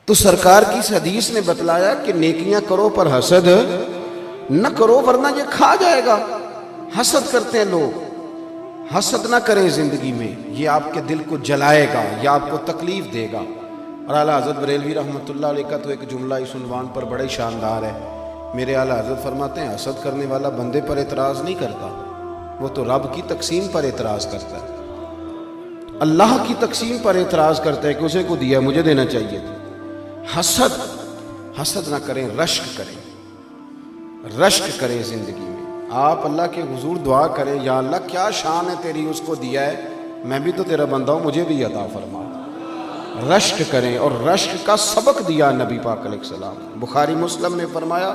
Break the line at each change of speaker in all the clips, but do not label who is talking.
تو سرکار کی اس حدیث نے بتلایا کہ نیکیاں کرو پر حسد نہ کرو ورنہ یہ کھا جائے گا۔ حسد کرتے ہیں لوگ، حسد نہ کریں زندگی میں، یہ آپ کے دل کو جلائے گا، یہ آپ کو تکلیف دے گا۔ اور اعلیٰ حضرت بریلوی رحمۃ اللہ علیہ کا تو ایک جملہ اس عنوان پر بڑا ہی شاندار ہے۔ میرے اعلیٰ حضرت فرماتے ہیں حسد کرنے والا بندے پر اعتراض نہیں کرتا، وہ تو رب کی تقسیم پر اعتراض کرتا ہے، اللہ کی تقسیم پر اعتراض کرتا ہے کہ اسے کو دیا مجھے دینا چاہیے تھا۔ حسد نہ کریں، رشک کریں، رشک کریں زندگی میں۔ آپ اللہ کے حضور دعا کریں، یا اللہ کیا شان ہے تیری، اس کو دیا ہے، میں بھی تو تیرا بندہ ہوں، مجھے بھی عطا فرما۔ رشک کریں، اور رشک کا سبق دیا نبی پاک علیہ السلام۔ بخاری مسلم میں فرمایا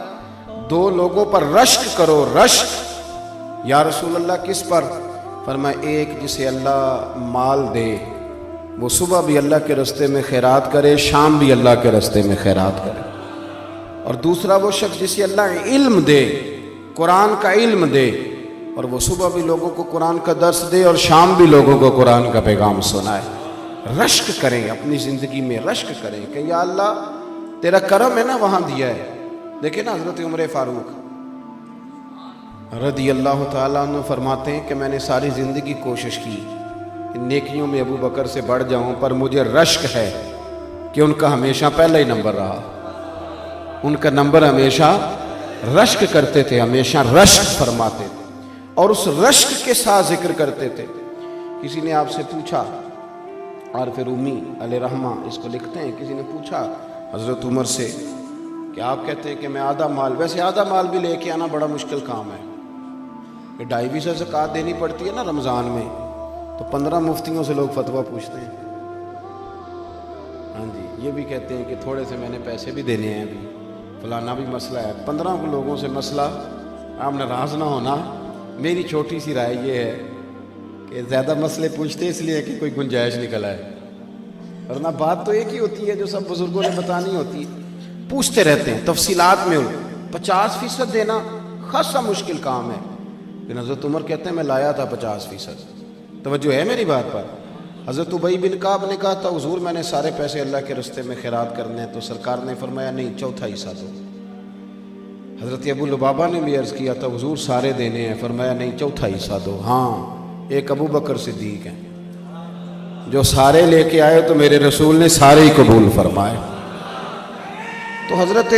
دو لوگوں پر رشک کرو۔ رشک یا رسول اللہ کس پر؟ فرمایا ایک جسے اللہ مال دے، وہ صبح بھی اللہ کے راستے میں خیرات کرے، شام بھی اللہ کے راستے میں خیرات کرے۔ اور دوسرا وہ شخص جسے اللہ علم دے، قرآن کا علم دے، اور وہ صبح بھی لوگوں کو قرآن کا درس دے اور شام بھی لوگوں کو قرآن کا پیغام سنائے۔ رشک کریں، اپنی زندگی میں رشک کریں کہ یا اللہ تیرا کرم ہے نا، وہاں دیا ہے۔ دیکھیں نا حضرت عمر فاروق رضی اللہ تعالیٰ عنہ فرماتے ہیں کہ میں نے ساری زندگی کوشش کی کہ نیکیوں میں ابو بکر سے بڑھ جاؤں، پر مجھے رشک ہے کہ ان کا ہمیشہ پہلا ہی نمبر رہا، ان کا نمبر ہمیشہ رشک کرتے تھے، ہمیشہ رشک فرماتے تھے، اور اس رشک کے ساتھ ذکر کرتے تھے۔ کسی نے آپ سے پوچھا، عارف رومی علیہ رحمہ اس کو لکھتے ہیں، کسی نے پوچھا حضرت عمر سے کہ آپ کہتے ہیں کہ میں آدھا مال، ویسے آدھا مال بھی لے کے آنا بڑا مشکل کام ہے، کہ 2.5 زکوٰۃ دینی پڑتی ہے نا رمضان میں، تو 15 مفتیوں سے لوگ فتویٰ پوچھتے ہیں۔ ہاں جی، یہ بھی کہتے ہیں کہ تھوڑے سے میں نے پیسے بھی دینے ہیں، ابھی فلانا بھی مسئلہ ہے، 15 لوگوں سے مسئلہ، آپ ناراض نہ ہونا، میری چھوٹی سی رائے یہ ہے کہ زیادہ مسئلے پوچھتے اس لیے کہ کوئی گنجائش نکل آئے، ورنہ بات تو ایک ہی ہوتی ہے جو سب بزرگوں نے بتانی ہوتی ہے، پوچھتے رہتے ہیں تفصیلات میں۔ 50% دینا خاصا مشکل کام ہے، لیکن حضرت عمر کہتے ہیں میں لایا تھا 50%۔ توجہ ہے میری بات پر؟ حضرت ابی بن کعب نے کہا تھا حضور میں نے سارے پیسے اللہ کے راستے میں خیرات کرنے ہیں، تو سرکار نے فرمایا نہیں، چوتھا حصہ دو۔ حضرت ابو لبابہ نے بھی عرض کیا تھا حضور سارے دینے ہیں، فرمایا نہیں، چوتھا حصہ دو۔ ہاں، ایک ابو بکر صدیق ہیں جو سارے لے کے آئے تو میرے رسول نے سارے ہی قبول فرمائے۔ تو حضرت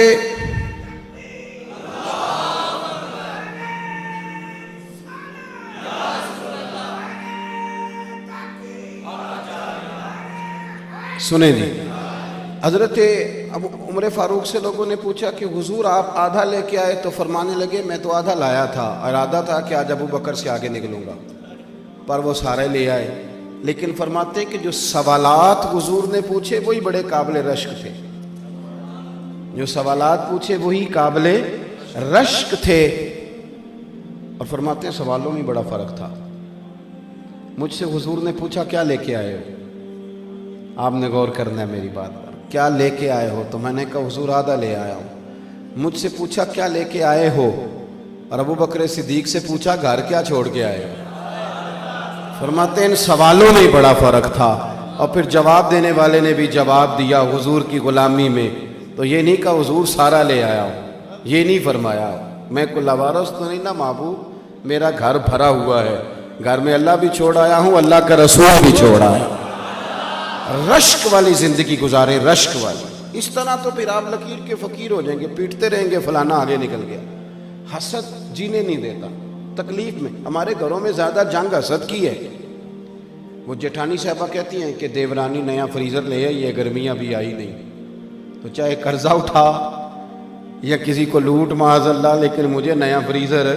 سنیں جی، حضرت ابو عمر فاروق سے لوگوں نے پوچھا کہ حضور آپ آدھا لے کے آئے، تو فرمانے لگے میں تو آدھا لایا تھا، ارادہ تھا کہ آج ابو بکر سے آگے نکلوں گا، پر وہ سارے لے آئے۔ لیکن فرماتے ہیں کہ جو سوالات حضور نے پوچھے وہی بڑے قابل رشک تھے، جو سوالات پوچھے وہی قابل رشک تھے۔ اور فرماتے ہیں سوالوں میں بڑا فرق تھا۔ مجھ سے حضور نے پوچھا کیا لے کے آئے ہو، آپ نے غور کرنا ہے میری بات پر، کیا لے کے آئے ہو؟ تو میں نے کہا حضور آدھا لے آیا ہوں۔ مجھ سے پوچھا کیا لے کے آئے ہو، اور ابو بکر صدیق سے پوچھا گھر کیا چھوڑ کے آئے ہو؟ فرماتے ہیں ان سوالوں میں بڑا فرق تھا، اور پھر جواب دینے والے نے بھی جواب دیا حضور کی غلامی میں، تو یہ نہیں کہا حضور سارا لے آیا ہوں، یہ نہیں فرمایا میں کوئی لوارث تو نہیں نا محبوب، میرا گھر بھرا ہوا ہے، گھر میں اللہ بھی چھوڑ آیا ہوں، اللہ کا رسول بھی چھوڑا ہے۔ رشک والی زندگی گزاریں، رشک والی، اس طرح تو پھر آپ لکیر کے فقیر ہو جائیں گے، پیٹتے رہیں گے فلانا آگے نکل گیا۔ حسد جینے نہیں دیتا، تکلیف میں ہمارے گھروں میں زیادہ جنگ حسد کی ہے۔ وہ جیٹھانی صاحبہ کہتی ہیں کہ دیورانی نیا فریزر لے آئی ہے، گرمیاں بھی آئی نہیں، تو چاہے قرضہ اٹھا یا کسی کو لوٹ معاذ اللہ، لیکن مجھے نیا فریزر۔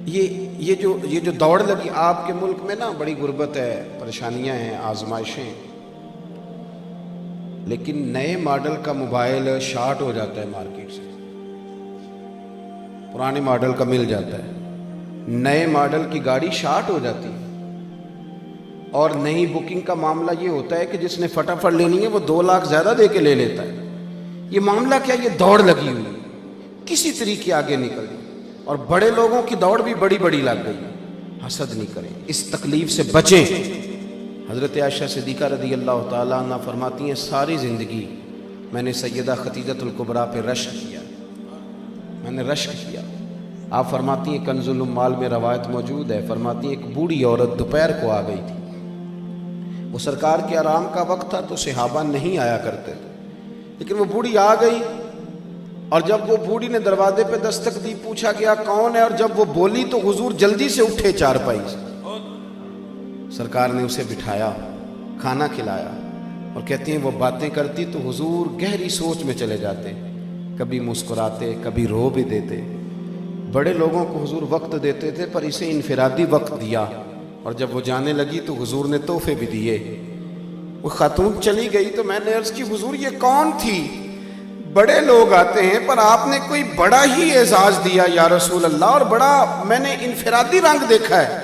یہ جو دوڑ لگی آپ کے ملک میں نا، بڑی غربت ہے، پریشانیاں ہیں، آزمائشیں، لیکن نئے ماڈل کا موبائل شارٹ ہو جاتا ہے مارکیٹ سے، پرانے ماڈل کا مل جاتا ہے، نئے ماڈل کی گاڑی شارٹ ہو جاتی ہے، اور نئی بکنگ کا معاملہ یہ ہوتا ہے کہ جس نے فٹافٹ لینی ہے وہ 2 لاکھ زیادہ دے کے لے لیتا ہے۔ یہ معاملہ کیا، یہ دوڑ لگی ہوئی، کسی طریقے آگے نکل گئی، اور بڑے لوگوں کی دوڑ بھی بڑی بڑی لگ گئی۔ حسد نہیں کریں، اس تکلیف سے بچیں۔ حضرت عائشہ صدیقہ رضی اللہ تعالیٰ عنہ فرماتی ہیں ساری زندگی میں نے سیدہ خدیجہ الکبریٰ پہ رشک کیا، میں نے رشک کیا۔ آپ فرماتی ہیں کنز العمال میں روایت موجود ہے، فرماتی ہیں ایک بوڑھی عورت دوپہر کو آ گئی تھی، وہ سرکار کے آرام کا وقت تھا تو صحابہ نہیں آیا کرتے تھے، لیکن وہ بوڑھی آ گئی، اور جب وہ بوڑھی نے دروازے پہ دستک دی، پوچھا گیا کون ہے، اور جب وہ بولی تو حضور جلدی سے اٹھے چارپائی سے، سرکار نے اسے بٹھایا، کھانا کھلایا، اور کہتی ہیں وہ باتیں کرتی تو حضور گہری سوچ میں چلے جاتے، کبھی مسکراتے کبھی رو بھی دیتے۔ بڑے لوگوں کو حضور وقت دیتے تھے پر اسے انفرادی وقت دیا، اور جب وہ جانے لگی تو حضور نے تحفے بھی دیے۔ وہ خاتون چلی گئی تو میں نے عرض کی حضور یہ کون تھی؟ بڑے لوگ آتے ہیں پر آپ نے کوئی بڑا ہی اعزاز دیا یا رسول اللہ، اور بڑا میں نے انفرادی رنگ دیکھا ہے۔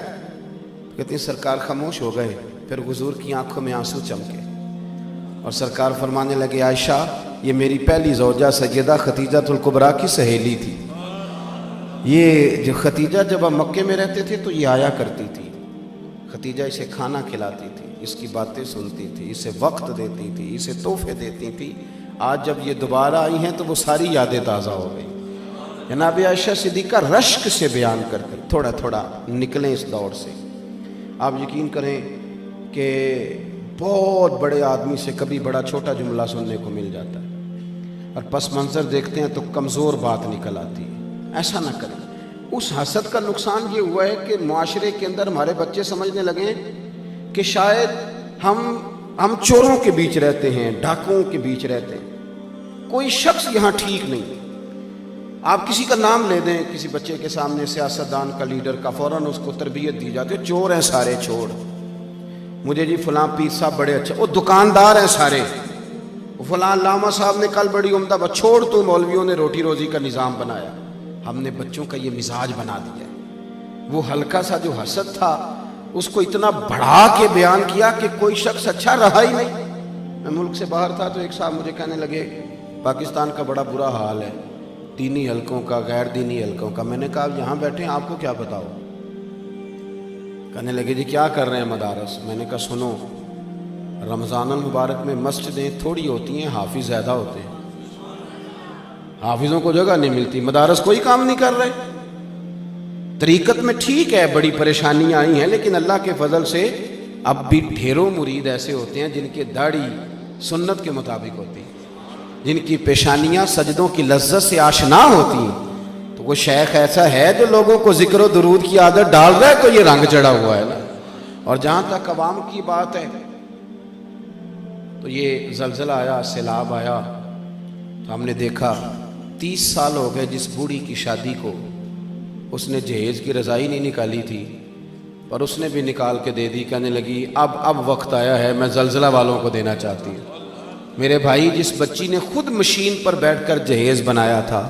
کہتے ہیں سرکار خاموش ہو گئے، پھر حضور کی آنکھوں میں آنسو چمکے، اور سرکار فرمانے لگے عائشہ یہ میری پہلی زوجہ سیدہ خدیجہ الکبریٰ کی سہیلی تھی، یہ جو خدیجہ جب ہم مکے میں رہتے تھے تو یہ آیا کرتی تھی، خدیجہ اسے کھانا کھلاتی تھی، اس کی باتیں سنتی تھی، اسے وقت دیتی تھی، اسے تحفے دیتی تھی۔ آج جب یہ دوبارہ آئی ہیں تو وہ ساری یادیں تازہ ہو گئی۔ جناب عائشہ صدیقہ رشک سے بیان کرتی، تھوڑا تھوڑا نکلیں اس دور سے۔ آپ یقین کریں کہ بہت بڑے آدمی سے کبھی بڑا چھوٹا جملہ سننے کو مل جاتا ہے، اور پس منظر دیکھتے ہیں تو کمزور بات نکل آتی ہے۔ ایسا نہ کریں۔ اس حسد کا نقصان یہ ہوا ہے کہ معاشرے کے اندر ہمارے بچے سمجھنے لگے کہ شاید ہم چوروں کے بیچ رہتے ہیں، ڈاکوؤں کے بیچ رہتے ہیں، کوئی شخص یہاں ٹھیک نہیں۔ آپ کسی کا نام لے دیں کسی بچے کے سامنے، سیاستدان کا، لیڈر کا، فوراً اس کو تربیت دی جاتی ہے، چور ہیں سارے، چھوڑ مجھے جی فلاں پیر صاحب بڑے اچھے، وہ دکاندار ہیں سارے، وہ فلاں علامہ صاحب نے کل بڑی عمدہ بات، چھوڑ تو مولویوں نے روٹی روزی کا نظام بنایا۔ ہم نے بچوں کا یہ مزاج بنا دیا ہے۔ وہ ہلکا سا جو حسد تھا اس کو اتنا بڑھا کے بیان کیا کہ کوئی شخص اچھا رہا ہی نہیں۔ میں ملک سے باہر تھا تو ایک صاحب مجھے کہنے لگے پاکستان کا بڑا برا حال ہے، دینی حلقوں کا، غیر دینی حلقوں کا۔ میں نے کہا یہاں بیٹھے ہیں آپ کو کیا پتا ہو؟ کہنے لگے جی کیا کر رہے ہیں مدارس؟ میں نے کہا سنو، رمضان المبارک میں مسجدیں تھوڑی ہوتی ہیں، حافظ زیادہ ہوتے ہیں، حافظوں کو جگہ نہیں ملتی، مدارس کوئی کام نہیں کر رہے۔ طریقت میں ٹھیک ہے بڑی پریشانیاں آئی ہیں، لیکن اللہ کے فضل سے اب بھی ڈھیروں مرید ایسے ہوتے ہیں جن کی داڑھی سنت کے مطابق ہوتی ہے، جن کی پیشانیاں سجدوں کی لذت سے آشنا ہوتی ہیں۔ تو وہ شیخ ایسا ہے جو لوگوں کو ذکر و درود کی عادت ڈال رہا ہے تو یہ رنگ چڑھا ہوا ہے نا۔ اور جہاں تک عوام کی بات ہے تو یہ زلزلہ آیا، سیلاب آیا، تو ہم نے دیکھا 30 سال ہو گئے جس بوڑھی کی شادی کو، اس نے جہیز کی رضائی نہیں نکالی تھی، پر اس نے بھی نکال کے دے دی، کہنے لگی اب وقت آیا ہے، میں زلزلہ والوں کو دینا چاہتی ہوں۔ میرے بھائی جس بچی نے خود مشین پر بیٹھ کر جہیز بنایا تھا،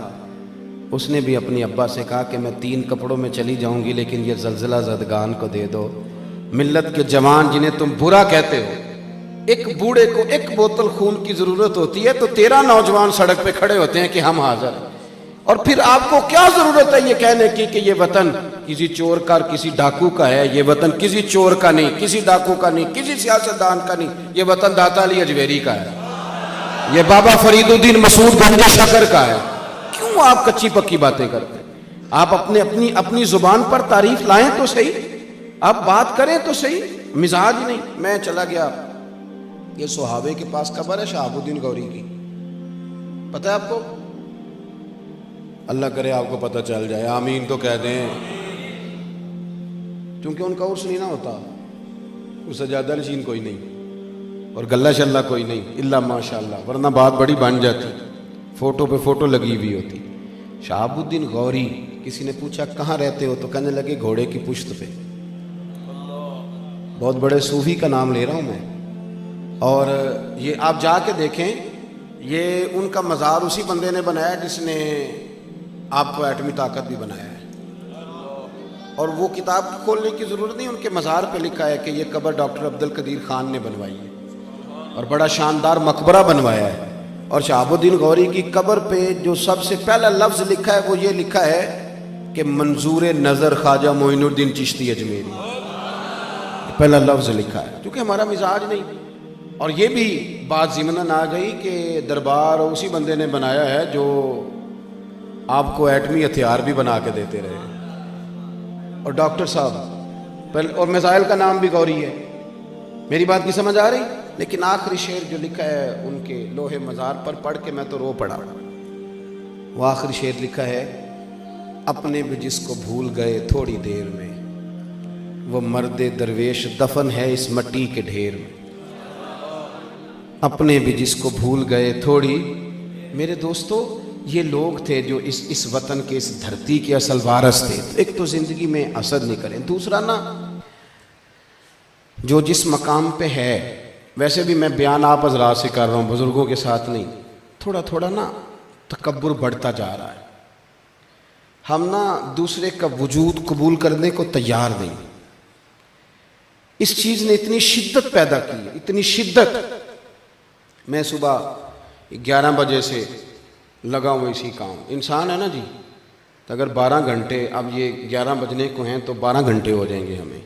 اس نے بھی اپنی ابا سے کہا کہ میں 3 کپڑوں میں چلی جاؤں گی لیکن یہ زلزلہ زدگان کو دے دو۔ ملت کے جوان جنہیں تم برا کہتے ہو، ایک بوڑھے کو 1 بوتل خون کی ضرورت ہوتی ہے تو 13 نوجوان سڑک پہ کھڑے ہوتے ہیں کہ ہم حاضر ہیں، اور پھر آپ کو کیا ضرورت ہے یہ کہنے کی کہ یہ وطن کسی چور کا اور کسی ڈاکو کا ہے؟ یہ وطن کسی چور کا نہیں، کسی ڈاکو کا نہیں، کسی سیاستدان کا نہیں، یہ وطن داتا علی اجمیری کا ہے، یہ بابا فرید الدین مسعود گنج شکر کا ہے۔ کیوں آپ کچی پکی باتیں کرتے ہیں؟ آپ اپنی زبان پر تعریف لائیں تو صحیح، آپ بات کریں تو صحیح، مزاج نہیں۔ میں چلا گیا، یہ صحابے کے پاس قبر ہے شہاب الدین غوری کی، پتہ ہے آپ کو؟ اللہ کرے آپ کو پتہ چل جائے، آمین تو کہہ دیں، کیونکہ ان کا عرس نہیں نہ ہوتا، وہ سجادہ نشین کوئی نہیں اور گلہ شلہ کوئی نہیں، الا ماشاءاللہ، ورنہ بات بڑی بن جاتی، فوٹو پہ فوٹو لگی ہوئی ہوتی۔ شہاب الدین غوری، کسی نے پوچھا کہاں رہتے ہو تو کہنے لگے گھوڑے کی پشت پہ۔ بہت بڑے صوفی کا نام لے رہا ہوں میں، اور یہ آپ جا کے دیکھیں، یہ ان کا مزار اسی بندے نے بنایا جس نے آپ کو ایٹمی طاقت بھی بنایا ہے، اور وہ کتاب کھولنے کی ضرورت نہیں، ان کے مزار پہ لکھا ہے کہ یہ قبر ڈاکٹر عبد القدیر خان نے بنوائی ہے، اور بڑا شاندار مقبرہ بنوایا ہے۔ اور شہاب الدین غوری کی قبر پہ جو سب سے پہلا لفظ لکھا ہے وہ یہ لکھا ہے کہ منظور نظر خواجہ معین الدین چشتی اجمیری، پہلا لفظ لکھا ہے، کیونکہ ہمارا مزاج نہیں۔ اور یہ بھی بات ضمناً آ گئی کہ دربار اسی بندے نے بنایا ہے جو آپ کو ایٹمی ہتھیار بھی بنا کے دیتے رہے، اور ڈاکٹر صاحب اور میزائل کا نام بھی گوری ہے۔ میری بات کی سمجھ آ رہی؟ لیکن آخری شعر جو لکھا ہے ان کے لوہے مزار پر پڑھ کے میں تو رو پڑا۔ وہ آخری شعر لکھا ہے، اپنے بھی جس کو بھول گئے تھوڑی دیر میں، وہ مرد درویش دفن ہے اس مٹی کے ڈھیر میں۔ اپنے بھی جس کو بھول گئے تھوڑی، میرے دوستو یہ لوگ تھے جو اس وطن کے، اس دھرتی کے اصل وارث تھے۔ ایک تو زندگی میں حسد نہیں کریں، دوسرا نا جو جس مقام پہ ہے، ویسے بھی میں بیان آپ حضرات سے کر رہا ہوں، بزرگوں کے ساتھ نہیں، تھوڑا تھوڑا نا تکبر بڑھتا جا رہا ہے۔ ہم نا دوسرے کا وجود قبول کرنے کو تیار نہیں۔ اس چیز نے اتنی شدت پیدا کی ہے، اتنی شدت۔ میں صبح 11 بجے سے لگا ہوں اسی کام، انسان ہے نا جی، تو اگر 12 گھنٹے، اب یہ 11 بجنے کو ہیں تو 12 گھنٹے ہو جائیں گے، ہمیں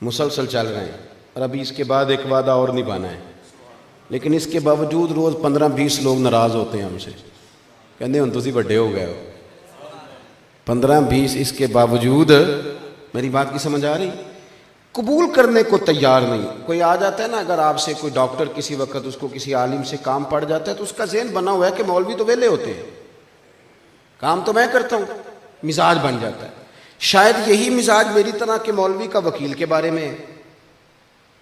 مسلسل چل رہے ہیں، اور ابھی اس کے بعد ایک وعدہ اور نبھانا ہے۔ لیکن اس کے باوجود روز 15-20 لوگ ناراض ہوتے ہیں ہم سے، کہتے ہیں تسی بڑے ہو گئے ہو۔ 15-20 اس کے باوجود، میری بات کی سمجھ آ رہی، قبول کرنے کو تیار نہیں۔ کوئی آ جاتا ہے نا، اگر آپ سے کوئی ڈاکٹر کسی وقت اس کو کسی عالم سے کام پڑ جاتا ہے تو اس کا ذہن بنا ہوا ہے کہ مولوی تو ویلے ہوتے ہیں، کام تو میں کرتا ہوں، مزاج بن جاتا ہے۔ شاید یہی مزاج میری طرح کے مولوی کا وکیل کے بارے میں ہے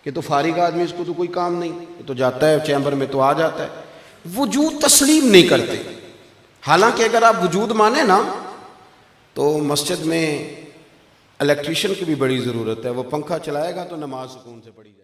کہ تو فارغ آدمی، اس کو تو کوئی کام نہیں، یہ تو جاتا ہے چیمبر میں تو آ جاتا ہے۔ وجود تسلیم نہیں کرتے، حالانکہ اگر آپ وجود مانیں نا تو مسجد میں الیکٹریشین کی بھی بڑی ضرورت ہے، وہ پنکھا چلائے گا تو نماز سکون سے پڑھی جائے۔